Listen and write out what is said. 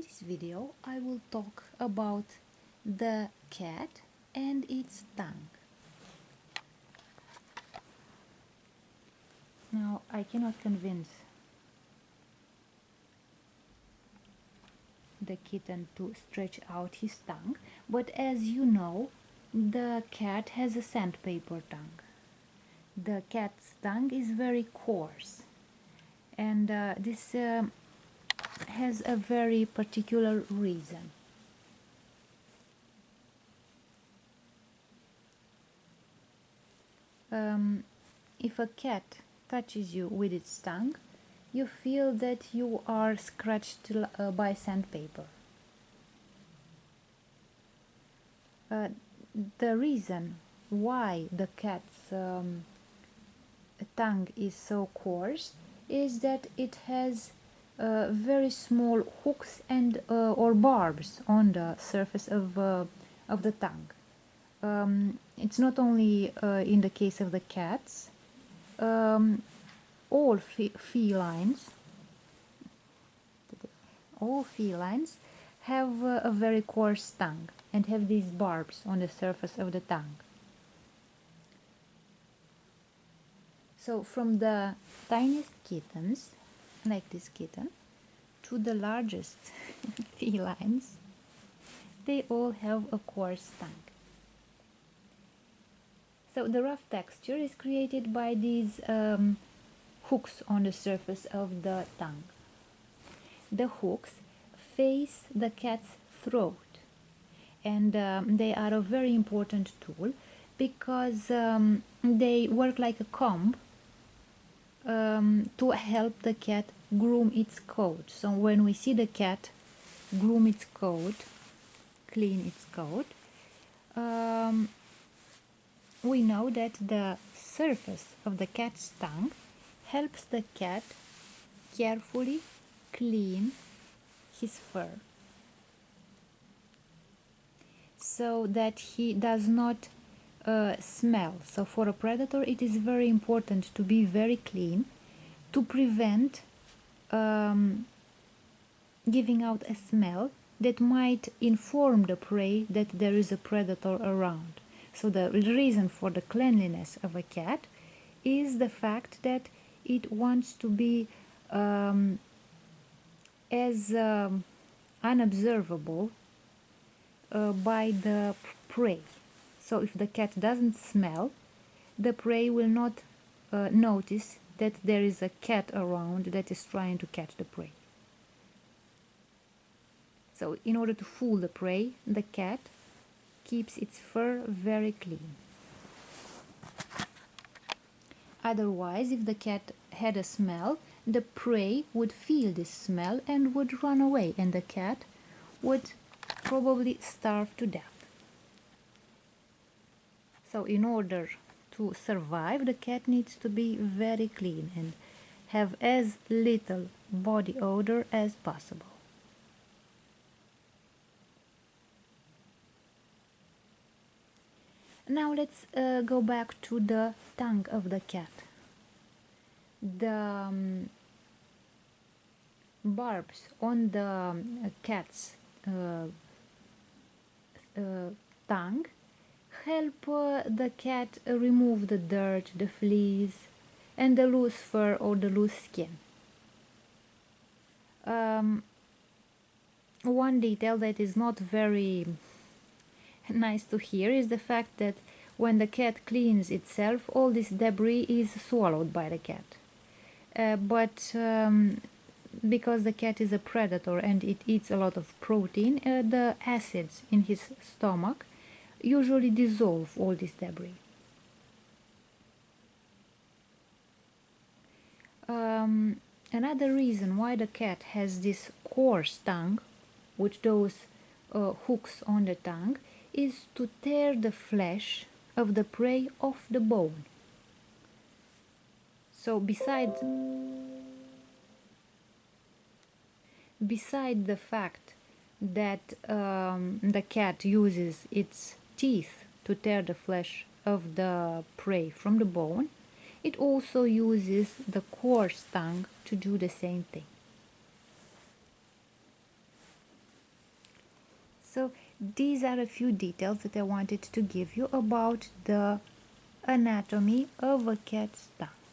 this video I will talk about the cat and its tongue. Now I cannot convince the kitten to stretch out his tongue, but as you know, the cat has a sandpaper tongue. The cat's tongue is very coarse, and this has a very particular reason. If a cat touches you with its tongue, you feel that you are scratched by sandpaper. The reason why the cat's tongue is so coarse is that it has very small hooks and or barbs on the surface of the tongue. It's not only in the case of the cats. All felines have a very coarse tongue and have these barbs on the surface of the tongue. So from the tiniest kittens, like this kitten, to the largest felines, they all have a coarse tongue. So the rough texture is created by these hooks on the surface of the tongue. The hooks face the cat's throat, and they are a very important tool because they work like a comb to help the cat groom its coat. So when we see the cat groom its coat, clean its coat, we know that the surface of the cat's tongue helps the cat carefully clean his fur so that he does not smell. So for a predator it is very important to be very clean to prevent giving out a smell that might inform the prey that there is a predator around. So the reason for the cleanliness of a cat is the fact that it wants to be as unobservable by the prey. So if the cat doesn't smell, the prey will not notice that there is a cat around that is trying to catch the prey. So in order to fool the prey, the cat keeps its fur very clean. Otherwise, if the cat had a smell, the prey would feel this smell and would run away, and the cat would probably starve to death. So in order to survive, the cat needs to be very clean and have as little body odor as possible. Now let's go back to the tongue of the cat. The barbs on the cat's tongue help the cat remove the dirt, the fleas, and the loose fur or the loose skin. One detail that is not very nice to hear is the fact that when the cat cleans itself, all this debris is swallowed by the cat. But because the cat is a predator and it eats a lot of protein, the acids in his stomach usually dissolve all this debris. Another reason why the cat has this coarse tongue with those hooks on the tongue is to tear the flesh of the prey off the bone. So beside the fact that the cat uses its teeth to tear the flesh of the prey from the bone, it also uses the coarse tongue to do the same thing. So these are a few details that I wanted to give you about the anatomy of a cat's tongue.